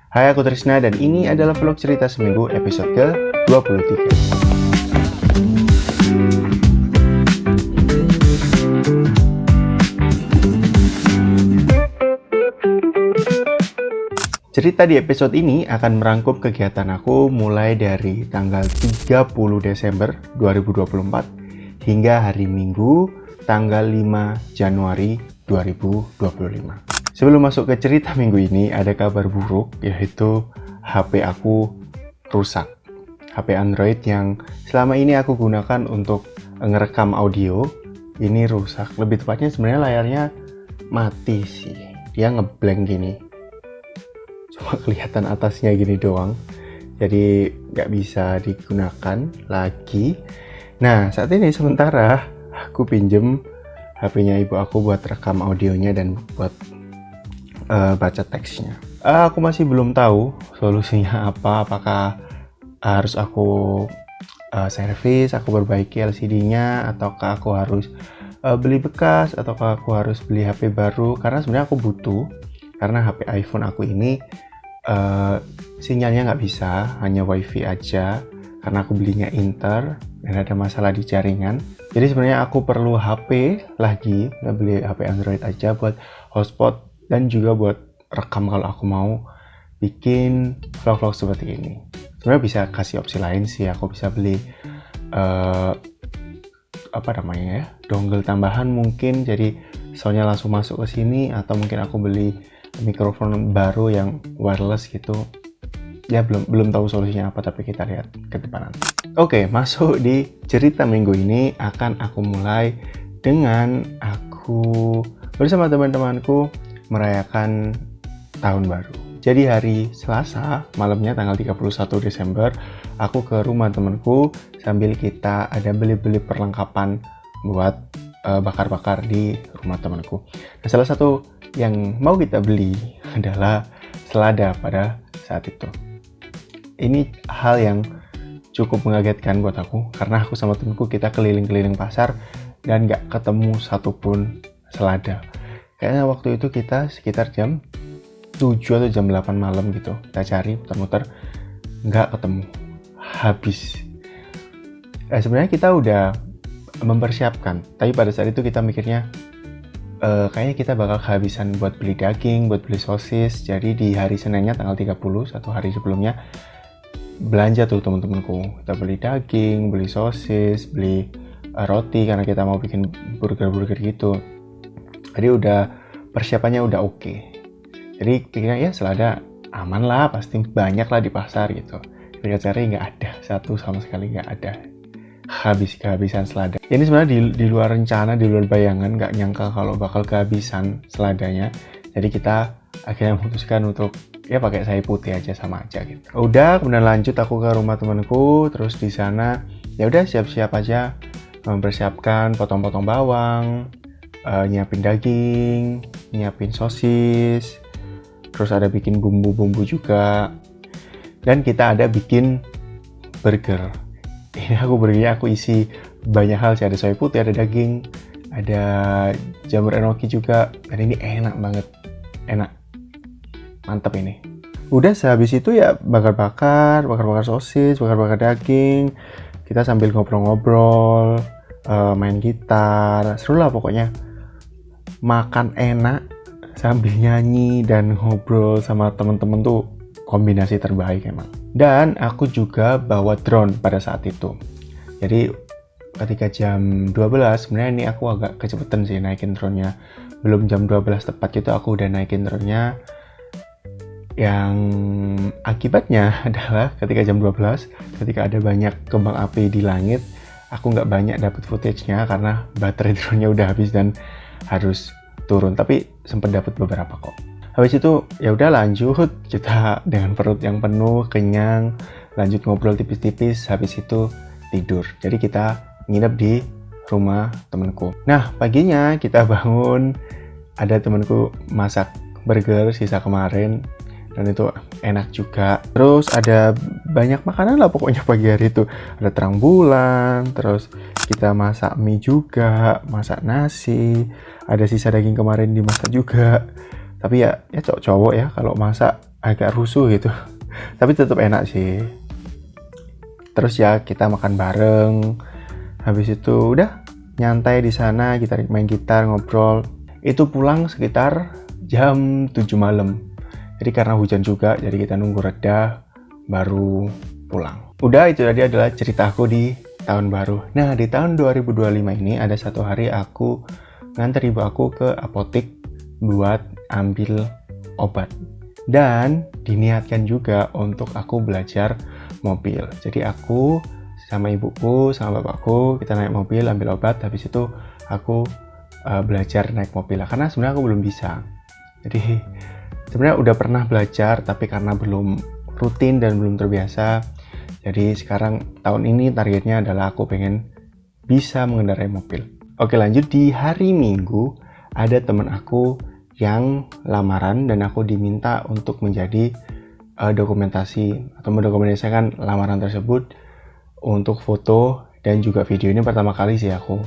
Hai, aku Trisna dan ini adalah vlog cerita seminggu episode ke-23. Cerita di episode ini akan merangkum kegiatan aku mulai dari tanggal 30 Desember 2024 hingga hari Minggu tanggal 5 Januari 2025. Sebelum masuk ke cerita minggu ini, ada kabar buruk, yaitu HP aku rusak. HP Android yang selama ini aku gunakan untuk ngerekam audio, ini rusak. Lebih tepatnya sebenarnya layarnya mati sih. Dia ngeblank gini. Cuma kelihatan atasnya gini doang. Jadi nggak bisa digunakan lagi. Nah, saat ini sementara aku pinjem HP-nya ibu aku buat rekam audionya dan buat baca teksnya. Aku masih belum tahu solusinya apa. Apakah harus aku servis, aku perbaiki LCD-nya, ataukah aku harus beli bekas, ataukah aku harus beli HP baru? Karena sebenarnya aku butuh, karena HP iPhone aku ini sinyalnya nggak bisa, hanya WiFi aja. Karena aku belinya Inter dan ada masalah di jaringan. Jadi sebenarnya aku perlu HP lagi, nggak beli HP Android aja buat hotspot dan juga buat rekam kalau aku mau bikin vlog-vlog seperti ini. Sebenarnya bisa kasih opsi lain sih, aku bisa beli dongle tambahan mungkin, jadi soundnya langsung masuk ke sini, atau mungkin aku beli mikrofon baru yang wireless gitu. Ya belum tahu solusinya apa, tapi kita lihat ke depan nanti. Oke, masuk di cerita minggu ini akan aku mulai dengan aku bersama teman-temanku merayakan tahun baru. Jadi hari Selasa malamnya tanggal 31 Desember aku ke rumah temanku sambil kita ada beli-beli perlengkapan buat bakar-bakar di rumah temanku. Nah, salah satu yang mau kita beli adalah selada pada saat itu. Ini hal yang cukup mengagetkan buat aku karena aku sama temanku kita keliling-keliling pasar dan gak ketemu satupun selada. Kayaknya waktu itu kita sekitar jam 7 atau jam 8 malam gitu. Kita cari muter-muter, nggak ketemu. Habis. Sebenarnya kita udah mempersiapkan. Tapi pada saat itu kita mikirnya, kayaknya kita bakal kehabisan buat beli daging, buat beli sosis. Jadi di hari Seninnya tanggal 30, satu hari sebelumnya, belanja tuh teman-temanku. Kita beli daging, beli sosis, beli roti karena kita mau bikin burger-burger gitu. Jadi udah persiapannya udah oke. Jadi pikirnya ya selada aman lah, pasti banyak lah di pasar gitu. Kita cari nggak ada, satu sama sekali nggak ada. Kehabisan selada. Ini sebenarnya di luar rencana, di luar bayangan, nggak nyangka kalau bakal kehabisan seladanya. Jadi kita akhirnya memutuskan untuk ya pakai sayur putih aja sama aja gitu. Udah, kemudian lanjut aku ke rumah temanku, terus di sana ya udah siap-siap aja mempersiapkan potong-potong bawang, nyiapin daging, nyiapin sosis, terus ada bikin bumbu-bumbu juga, dan kita ada bikin burger. Ini aku isi banyak hal sih, ada soy putih, ada daging, ada jamur enoki juga, dan ini enak banget, enak, mantep ini. Udah sehabis itu ya bakar-bakar sosis, bakar-bakar daging, kita sambil ngobrol-ngobrol, main gitar, seru lah pokoknya. Makan enak sambil nyanyi dan ngobrol sama temen-temen tuh kombinasi terbaik emang. Dan aku juga bawa drone pada saat itu. Jadi ketika jam 12, sebenarnya ini aku agak kecepatan sih naikin drone-nya. Belum jam 12 tepat gitu aku udah naikin drone-nya. Yang akibatnya adalah ketika jam 12, ketika ada banyak kembang api di langit, aku nggak banyak dapet footage-nya karena baterai drone-nya udah habis dan harus turun, tapi sempat dapat beberapa kok. Habis itu ya udah lanjut, kita dengan perut yang penuh, kenyang, lanjut ngobrol tipis-tipis, habis itu tidur. Jadi kita nginep di rumah temanku. Nah, paginya kita bangun, ada temanku masak burger sisa kemarin dan itu enak juga. Terus ada banyak makanan lah pokoknya pagi hari itu. Ada terang bulan, terus kita masak mie juga, masak nasi, ada sisa daging kemarin dimasak juga. Tapi ya cowok-cowok ya, kalau masak agak rusuh gitu. Tapi tetap enak sih. Terus ya kita makan bareng. Habis itu udah nyantai di sana, kita main gitar, ngobrol. Itu pulang sekitar jam 7 malam. Jadi karena hujan juga, jadi kita nunggu reda baru pulang. Udah, itu tadi adalah ceritaku di tahun baru. Nah, di tahun 2025 ini ada satu hari aku nganter ibu aku ke apotek buat ambil obat. Dan diniatkan juga untuk aku belajar mobil. Jadi aku sama ibuku, sama bapakku, kita naik mobil, ambil obat. Habis itu aku belajar naik mobil. Karena sebenarnya aku belum bisa. Jadi sebenarnya udah pernah belajar, tapi karena belum rutin dan belum terbiasa. Jadi sekarang tahun ini targetnya adalah aku pengen bisa mengendarai mobil. Oke, lanjut. Di hari Minggu ada teman aku yang lamaran dan aku diminta untuk menjadi dokumentasi atau mendokumentasikan lamaran tersebut untuk foto dan juga video. Ini pertama kali sih aku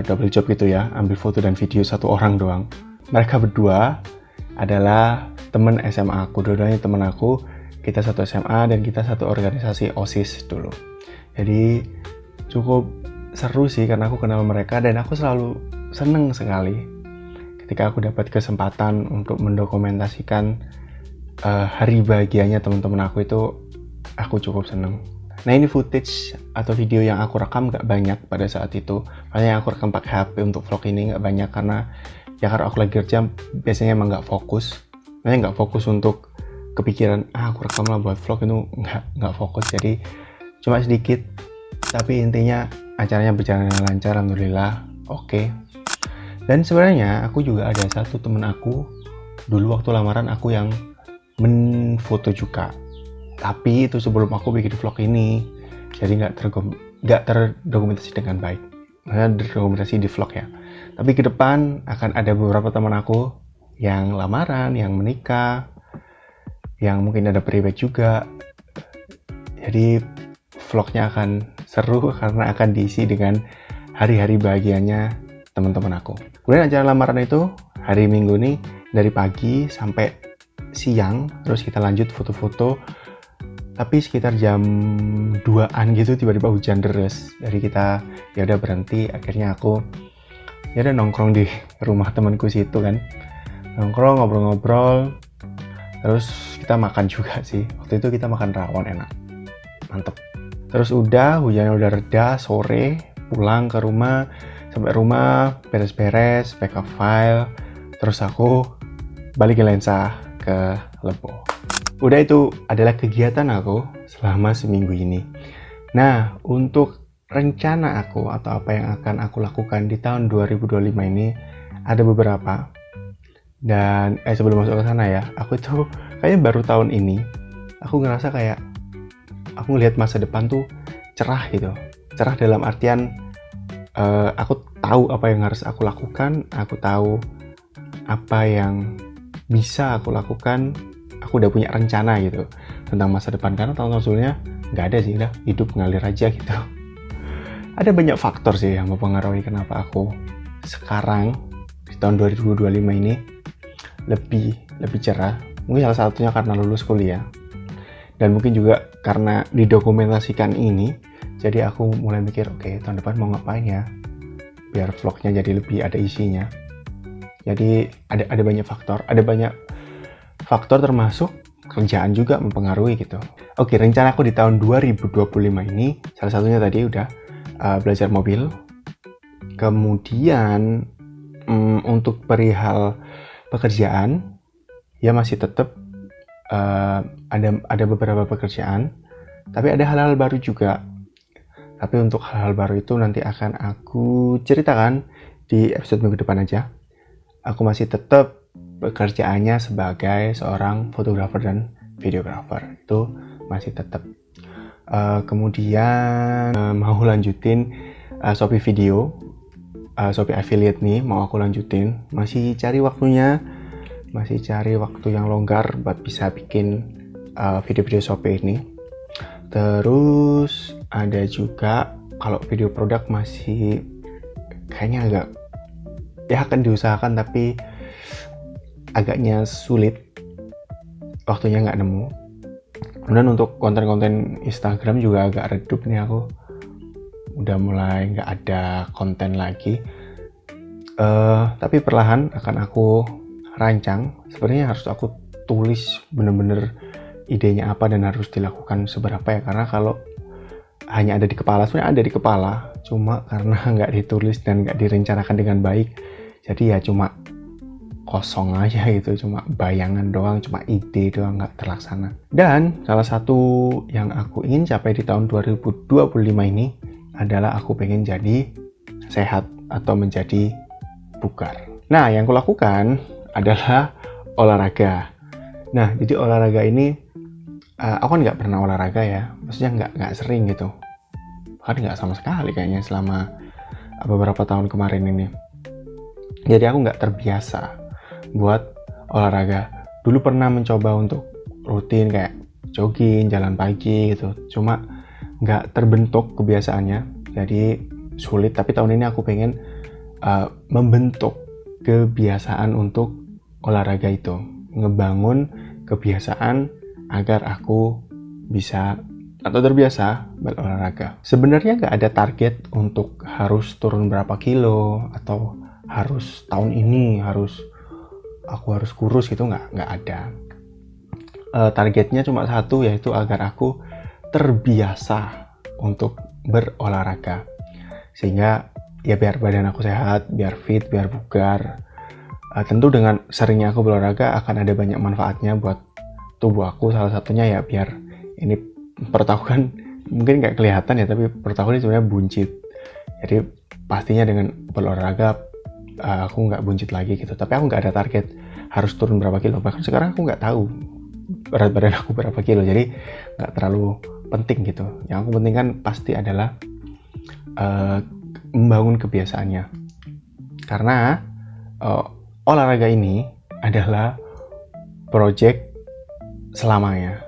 double job gitu ya, ambil foto dan video satu orang doang. Mereka berdua adalah teman SMA aku, dua-duanya teman aku. Kita satu SMA dan kita satu organisasi OSIS dulu. Jadi cukup seru sih karena aku kenal mereka dan aku selalu seneng sekali ketika aku dapat kesempatan untuk mendokumentasikan hari bahagianya teman-teman aku. Itu aku cukup seneng. Nah, ini footage atau video yang aku rekam gak banyak pada saat itu. Makanya aku rekam pakai HP untuk vlog ini gak banyak karena ya kalau aku lagi kerja biasanya emang gak fokus. Makanya gak fokus untuk kepikiran aku rekam lah buat vlog, itu nggak fokus. Jadi cuma sedikit, tapi intinya acaranya berjalan dengan lancar, alhamdulillah. Oke. Dan sebenarnya aku juga ada satu temen aku dulu waktu lamaran aku yang menfoto juga, tapi itu sebelum aku bikin vlog ini, jadi nggak terdokumentasi dengan baik. Maksudnya terdokumentasi di vlog ya. Tapi ke depan akan ada beberapa teman aku yang lamaran, yang menikah, yang mungkin ada private juga. Jadi vlognya akan seru karena akan diisi dengan hari-hari bahagianya teman-teman aku. Kemudian acara lamaran itu hari Minggu nih dari pagi sampai siang, terus kita lanjut foto-foto. Tapi sekitar jam 2-an gitu tiba-tiba hujan deras. Dari kita ya udah berhenti, akhirnya aku ya udah nongkrong di rumah temanku situ kan. Nongkrong, ngobrol-ngobrol. Terus kita makan juga sih. Waktu itu kita makan rawon, enak, mantep. Terus udah, hujannya udah reda, sore pulang ke rumah. Sampai rumah beres-beres, backup file. Terus aku balikin lensa ke Lebo. Udah, itu adalah kegiatan aku selama seminggu ini. Nah, untuk rencana aku atau apa yang akan aku lakukan di tahun 2025 ini ada beberapa. Dan sebelum masuk ke sana ya, aku tuh kayaknya baru tahun ini aku ngerasa kayak aku ngelihat masa depan tuh cerah gitu. Cerah dalam artian aku tahu apa yang harus aku lakukan, aku tahu apa yang bisa aku lakukan, aku udah punya rencana gitu tentang masa depan. Karena tahun-tahun sebelumnya nggak ada sih, udah hidup ngalir aja gitu. Ada banyak faktor sih yang mempengaruhi kenapa aku sekarang di tahun 2025 ini lebih cerah. Mungkin salah satunya karena lulus kuliah, dan mungkin juga karena didokumentasikan ini. Jadi aku mulai mikir, oke, tahun depan mau ngapain ya biar vlognya jadi lebih ada isinya. Jadi ada banyak faktor termasuk kerjaan juga mempengaruhi gitu. Oke, rencana aku di tahun 2025 ini salah satunya tadi udah belajar mobil. Kemudian untuk perihal pekerjaan ya masih tetap ada beberapa pekerjaan, tapi ada hal-hal baru juga. Tapi untuk hal-hal baru itu nanti akan aku ceritakan di episode minggu depan aja. Aku masih tetap pekerjaannya sebagai seorang fotografer dan videografer, itu masih tetap. Kemudian mau lanjutin Shopee video, Shopee affiliate nih mau aku lanjutin. Masih cari waktunya, masih cari waktu yang longgar buat bisa bikin video-video Shopee ini. Terus ada juga kalau video produk masih kayaknya agak ya akan diusahakan tapi agaknya sulit. waktunya nggak nemu. Kemudian untuk konten-konten Instagram juga agak redup nih, aku udah mulai nggak ada konten lagi. Tapi perlahan akan aku rancang. Sebenarnya harus aku tulis bener-bener idenya apa dan harus dilakukan seberapa ya, karena kalau hanya ada di kepala, sebenarnya ada di kepala, cuma karena nggak ditulis dan nggak direncanakan dengan baik, jadi ya cuma kosong aja gitu, cuma bayangan doang, cuma ide doang, nggak terlaksana. Dan salah satu yang aku ingin capai di tahun 2025 ini adalah aku pengen jadi sehat atau menjadi bugar. Nah, yang kulakukan adalah olahraga. Nah, jadi olahraga ini aku kan nggak pernah olahraga ya, maksudnya nggak sering gitu, bahkan nggak sama sekali kayaknya selama beberapa tahun kemarin ini. Jadi aku nggak terbiasa buat olahraga. Dulu pernah mencoba untuk rutin kayak jogging, jalan pagi gitu, cuma nggak terbentuk kebiasaannya, jadi sulit. Tapi tahun ini aku pengen membentuk kebiasaan untuk olahraga itu, ngebangun kebiasaan agar aku bisa atau terbiasa berolahraga. Sebenarnya nggak ada target untuk harus turun berapa kilo atau harus tahun ini aku harus kurus gitu, nggak ada. Targetnya cuma satu, yaitu agar aku terbiasa untuk berolahraga, sehingga ya biar badan aku sehat, biar fit, biar bugar. Tentu dengan seringnya aku berolahraga akan ada banyak manfaatnya buat tubuh aku. Salah satunya ya biar ini perut aku kan mungkin nggak kelihatan ya, tapi perut aku ini sebenarnya buncit. Jadi pastinya dengan berolahraga aku nggak buncit lagi gitu. Tapi aku nggak ada target harus turun berapa kilo. Bahkan sekarang aku nggak tahu berat badan aku berapa kilo. Jadi nggak terlalu penting gitu. Yang aku pentingkan pasti adalah membangun kebiasaannya. Karena olahraga ini adalah project selamanya.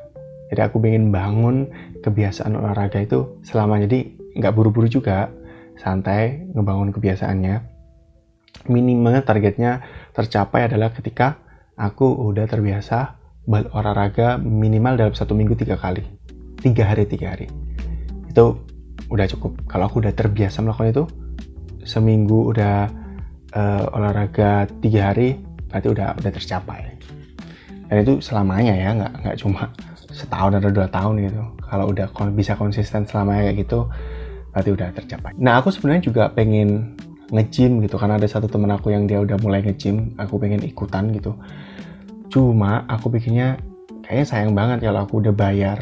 Jadi aku ingin bangun kebiasaan olahraga itu selama. Jadi nggak buru-buru juga, santai ngebangun kebiasaannya. Minimalnya targetnya tercapai adalah ketika aku udah terbiasa berolahraga minimal dalam 1 minggu 3 kali, 3 hari. Itu udah cukup. Kalau aku udah terbiasa melakukan itu, seminggu udah olahraga 3 hari, berarti udah tercapai. Dan itu selamanya ya, nggak cuma setahun atau 2 tahun gitu. Kalau udah bisa konsisten selamanya kayak gitu, berarti udah tercapai. Nah, aku sebenarnya juga pengen nge-gym gitu, karena ada satu temen aku yang dia udah mulai nge-gym, aku pengen ikutan gitu. Cuma aku pikirnya kayaknya sayang banget kalau aku udah bayar,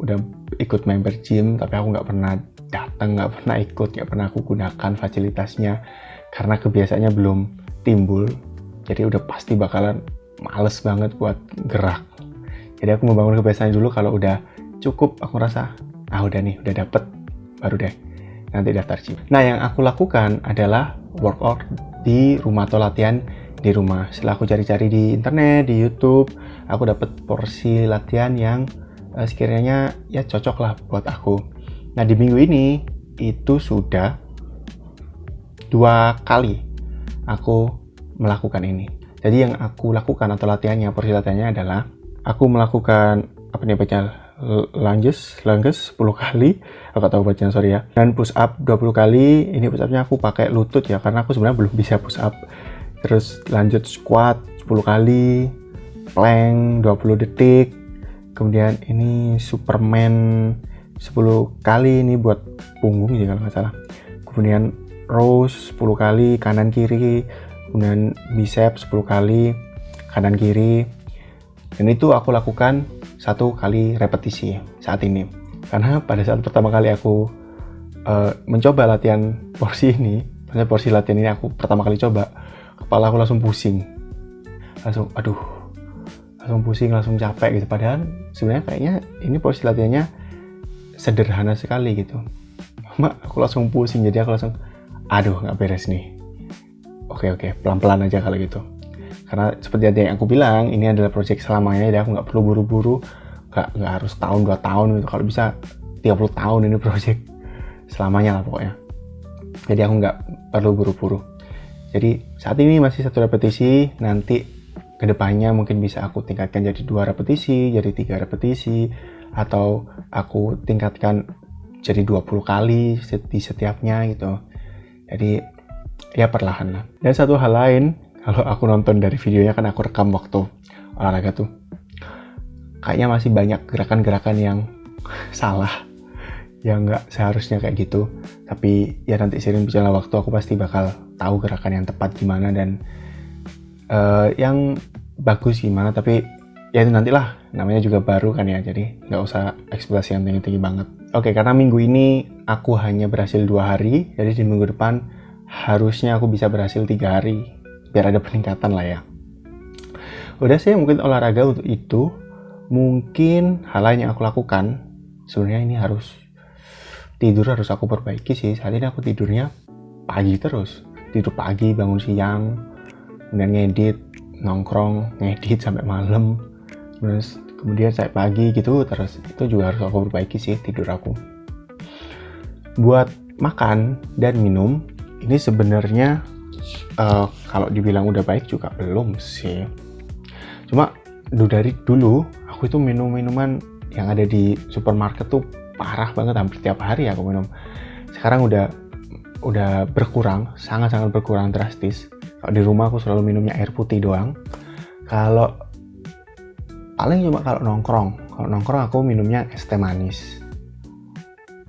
udah ikut member gym, tapi aku nggak pernah datang, nggak pernah ikut, nggak pernah aku gunakan fasilitasnya, karena kebiasaannya belum timbul. Jadi udah pasti bakalan males banget buat gerak. Jadi aku membangun kebiasaan dulu, kalau udah cukup aku rasa udah nih, udah dapet, baru deh nanti daftar gym. Nah, yang aku lakukan adalah workout di rumah atau latihan di rumah. Setelah aku cari-cari di internet, di YouTube, aku dapat porsi latihan yang sekiranya ya cocok lah buat aku. Nah, di minggu ini itu sudah 2 kali aku melakukan ini. Jadi yang aku lakukan atau latihannya, porsi latihannya adalah aku melakukan lunges 10 kali, aku tahu bacanya, sorry ya, dan push up 20 kali. Ini push upnya aku pakai lutut ya, karena aku sebenarnya belum bisa push up. Terus lanjut squat 10 kali, plank 20 detik, kemudian ini Superman 10 kali, ini buat punggung sih kalau nggak salah. Kemudian rows 10 kali kanan kiri, kemudian bicep 10 kali kanan kiri. Dan itu aku lakukan 1 kali repetisi saat ini. Karena pada saat pertama kali aku mencoba latihan porsi ini, maksudnya porsi latihan ini aku pertama kali coba, kepala aku langsung pusing. Langsung pusing, langsung capek gitu. Padahal sebenarnya kayaknya ini porsi latihannya sederhana sekali gitu. Cuma aku langsung pusing, jadi aku langsung nggak beres nih. Oke, pelan-pelan aja kalau gitu. Karena seperti yang aku bilang, ini adalah project selamanya, jadi aku nggak perlu buru-buru, nggak harus tahun 2 tahun gitu. Kalau bisa 30 tahun ini project selamanya lah pokoknya. Jadi aku nggak perlu buru-buru. Jadi saat ini masih 1 repetisi, nanti kedepannya mungkin bisa aku tingkatkan jadi 2 repetisi, jadi 3 repetisi, atau aku tingkatkan jadi 20 kali di setiapnya gitu. Jadi ya perlahan lah. Dan satu hal lain, kalau aku nonton dari videonya kan aku rekam waktu olahraga tuh, kayaknya masih banyak gerakan-gerakan yang salah, yang nggak seharusnya kayak gitu. Tapi ya nanti seiring berjalan waktu aku pasti bakal tahu gerakan yang tepat gimana dan yang bagus gimana. Tapi ya itu nantilah, namanya juga baru kan ya, jadi nggak usah ekspektasi yang tinggi-tinggi banget. Oke, karena minggu ini aku hanya berhasil 2 hari, jadi di minggu depan harusnya aku bisa berhasil 3 hari, biar ada peningkatan lah ya. Udah sih mungkin olahraga untuk itu. Mungkin hal lain yang aku lakukan, sebenarnya ini tidur harus aku perbaiki sih. Saat ini aku tidurnya pagi terus, tidur pagi, bangun siang, kemudian ngedit, nongkrong, ngedit sampai malam, terus kemudian sampai pagi gitu terus. Itu juga harus aku perbaiki sih tidur aku. Buat makan dan minum, ini sebenarnya kalau dibilang udah baik juga belum sih. Cuma dari dulu aku itu minum minuman yang ada di supermarket tuh parah banget, hampir tiap hari aku minum. Sekarang udah berkurang, sangat-sangat berkurang drastis. Kalau di rumah aku selalu minumnya air putih doang. Kalau paling cuma kalau nongkrong aku minumnya es teh manis.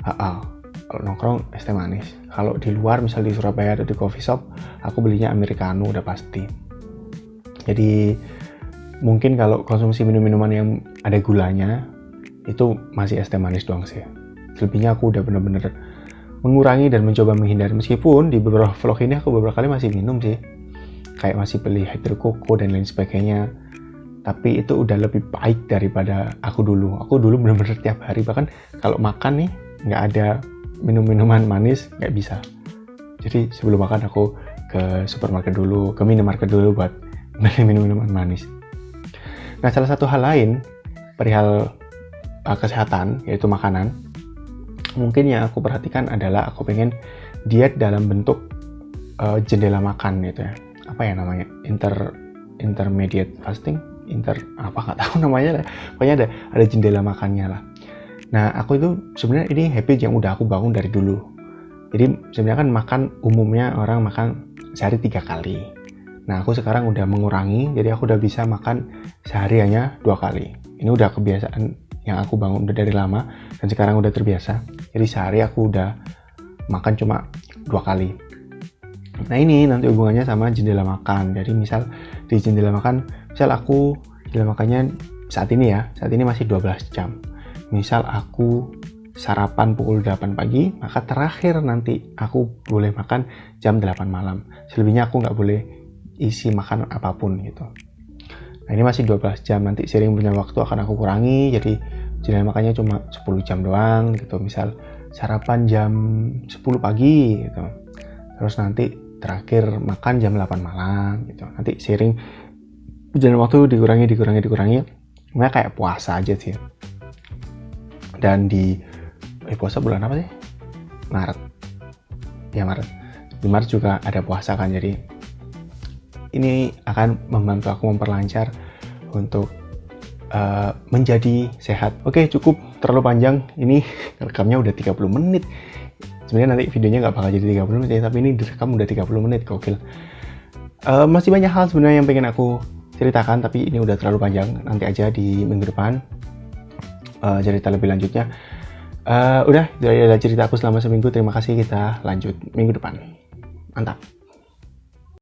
Kalau nongkrong es teh manis. Kalau di luar misal di Surabaya atau di coffee shop, aku belinya americano udah pasti. Jadi mungkin kalau konsumsi minum-minuman yang ada gulanya itu masih es teh manis doang sih. Selebihnya aku udah bener-bener mengurangi dan mencoba menghindari. Meskipun di beberapa vlog ini aku beberapa kali masih minum sih, kayak masih beli hydro coco dan lain sebagainya. Tapi itu udah lebih baik daripada aku dulu. Aku dulu bener-bener tiap hari, bahkan kalau makan nih nggak ada minum-minuman manis nggak bisa. Jadi sebelum makan aku ke supermarket dulu, ke minimarket dulu buat beli minum-minuman manis. Nah, salah satu hal lain perihal kesehatan, yaitu makanan, mungkin yang aku perhatikan adalah aku pengen diet dalam bentuk jendela makan gitu ya. Apa ya namanya? Intermediate fasting, nggak tahu namanya lah. Pokoknya ada jendela makannya lah. Nah, aku itu sebenarnya ini habit yang udah aku bangun dari dulu. Jadi sebenarnya kan makan umumnya orang makan sehari 3 kali. Nah, aku sekarang udah mengurangi, jadi aku udah bisa makan sehari hanya 2 kali. Ini udah kebiasaan yang aku bangun udah dari lama, dan sekarang udah terbiasa. Jadi sehari aku udah makan cuma 2 kali. Nah, ini nanti hubungannya sama jendela makan. Jadi misal di jendela makan, aku jendela makannya saat ini masih 12 jam. Misal aku sarapan pukul 8 pagi, maka terakhir nanti aku boleh makan jam 8 malam. Selebihnya aku nggak boleh isi makan apapun gitu. Nah, ini masih 12 jam, nanti seiring berjalan waktu akan aku kurangi, jadi jendela makannya cuma 10 jam doang gitu. Misal sarapan jam 10 pagi gitu, terus nanti terakhir makan jam 8 malam gitu. Nanti seiring berjalan waktu dikurangi, nah kayak puasa aja sih. Dan di puasa bulan apa sih? Maret. Di Maret juga ada puasa kan, jadi ini akan membantu aku memperlancar untuk menjadi sehat. Oke, cukup terlalu panjang. Ini rekamnya udah 30 menit. Sebenarnya nanti videonya nggak bakal jadi 30 menit, tapi ini direkam udah 30 menit, gokil. Masih banyak hal sebenarnya yang pengen aku ceritakan, tapi ini udah terlalu panjang. Nanti aja di minggu depan cerita lebih lanjutnya. Udah cerita aku selama seminggu. Terima kasih, kita lanjut minggu depan. Mantap.